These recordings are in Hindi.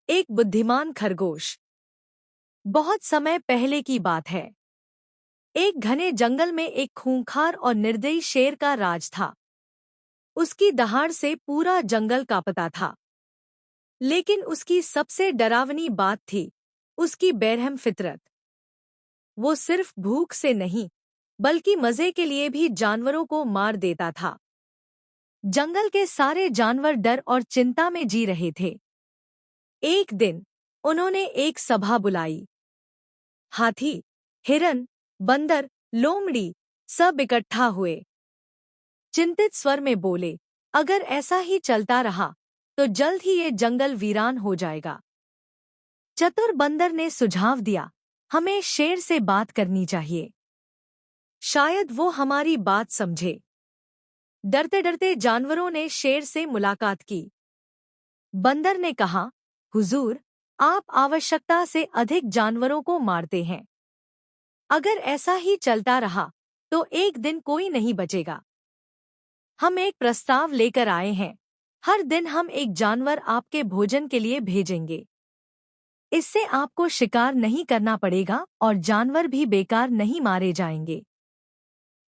एक बुद्धिमान खरगोश। बहुत समय पहले की बात है। एक घने जंगल में एक खूंखार और निर्दयी शेर का राज था। उसकी दहाड़ से पूरा जंगल कांपता था। लेकिन उसकी सबसे डरावनी बात थी उसकी बेरहम फितरत। वो सिर्फ भूख से नहीं, बल्कि मजे के लिए भी जानवरों को मार देता था। जंगल के सारे जानवर डर और चिंता में जी रहे थे। एक दिन उन्होंने एक सभा बुलाई। हाथी, हिरन, बंदर, लोमड़ी सब इकट्ठा हुए। चिंतित स्वर में बोले, अगर ऐसा ही चलता रहा तो जल्द ही ये जंगल वीरान हो जाएगा। चतुर बंदर ने सुझाव दिया, हमें शेर से बात करनी चाहिए। शायद वो हमारी बात समझे। डरते डरते जानवरों ने शेर से मुलाकात की। बंदर ने कहा, हुजूर, आप आवश्यकता से अधिक जानवरों को मारते हैं। अगर ऐसा ही चलता रहा तो एक दिन कोई नहीं बचेगा। हम एक प्रस्ताव लेकर आए हैं। हर दिन हम एक जानवर आपके भोजन के लिए भेजेंगे। इससे आपको शिकार नहीं करना पड़ेगा और जानवर भी बेकार नहीं मारे जाएंगे।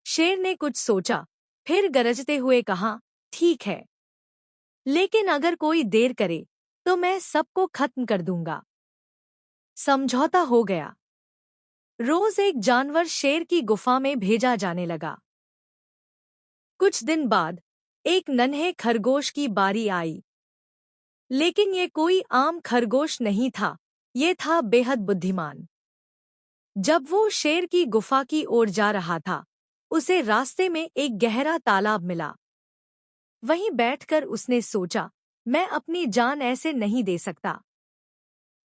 शेर ने कुछ सोचा, फिर गरजते हुए कहा, ठीक है, लेकिन अगर कोई देर करे तो मैं सबको खत्म कर दूंगा। समझौता हो गया। रोज एक जानवर शेर की गुफा में भेजा जाने लगा। कुछ दिन बाद एक नन्हे खरगोश की बारी आई। लेकिन ये कोई आम खरगोश नहीं था, ये था बेहद बुद्धिमान। जब वो शेर की गुफा की ओर जा रहा था, उसे रास्ते में एक गहरा तालाब मिला। वहीं बैठकर उसने सोचा, मैं अपनी जान ऐसे नहीं दे सकता।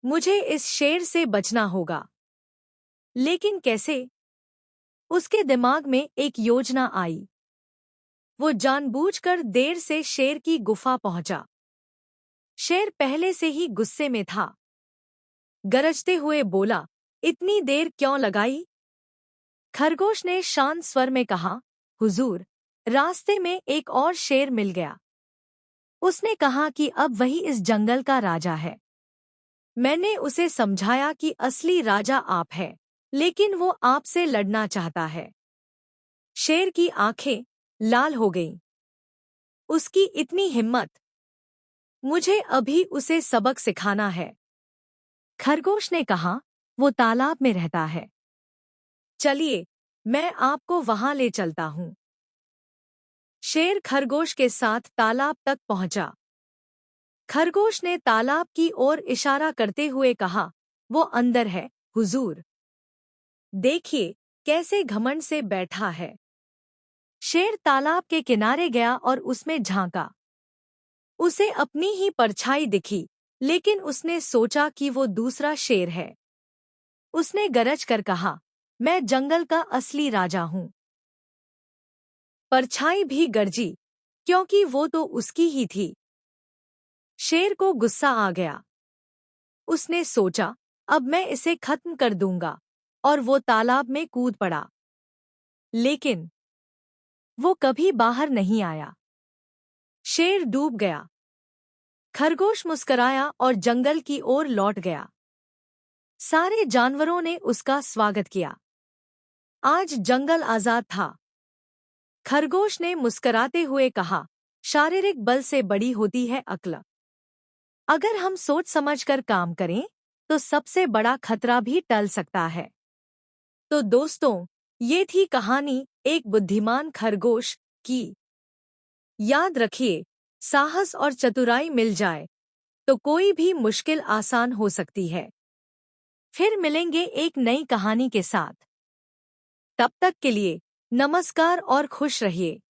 मुझे इस शेर से बचना होगा। लेकिन कैसे? उसके दिमाग में एक योजना आई। वो जानबूझकर देर से शेर की गुफा पहुंचा। शेर पहले से ही गुस्से में था। गरजते हुए बोला, इतनी देर क्यों लगाई? खरगोश ने शांत स्वर में कहा, हुजूर, रास्ते में एक और शेर मिल गया। उसने कहा कि अब वही इस जंगल का राजा है। मैंने उसे समझाया कि असली राजा आप है, लेकिन वो आपसे लड़ना चाहता है। शेर की आंखें लाल हो गईं। उसकी इतनी हिम्मत! मुझे अभी उसे सबक सिखाना है। खरगोश ने कहा, वो तालाब में रहता है। चलिए, मैं आपको वहां ले चलता हूं। शेर खरगोश के साथ तालाब तक पहुंचा। खरगोश ने तालाब की ओर इशारा करते हुए कहा, वो अंदर है, हुजूर। देखिए कैसे घमंड से बैठा है। शेर तालाब के किनारे गया और उसमें झांका। उसे अपनी ही परछाई दिखी, लेकिन उसने सोचा कि वो दूसरा शेर है। उसने गरज कर कहा, मैं जंगल का असली राजा हूं। परछाई भी गरजी, क्योंकि वो तो उसकी ही थी। शेर को गुस्सा आ गया। उसने सोचा, अब मैं इसे खत्म कर दूंगा, और वो तालाब में कूद पड़ा। लेकिन वो कभी बाहर नहीं आया। शेर डूब गया। खरगोश मुस्कुराया और जंगल की ओर लौट गया। सारे जानवरों ने उसका स्वागत किया। आज जंगल आजाद था। खरगोश ने मुस्कुराते हुए कहा, शारीरिक बल से बड़ी होती है अक्ल। अगर हम सोच समझकर काम करें तो सबसे बड़ा खतरा भी टल सकता है। तो दोस्तों, ये थी कहानी एक बुद्धिमान खरगोश की। याद रखिए, साहस और चतुराई मिल जाए तो कोई भी मुश्किल आसान हो सकती है। फिर मिलेंगे एक नई कहानी के साथ। तब तक के लिए नमस्कार और खुश रहिए।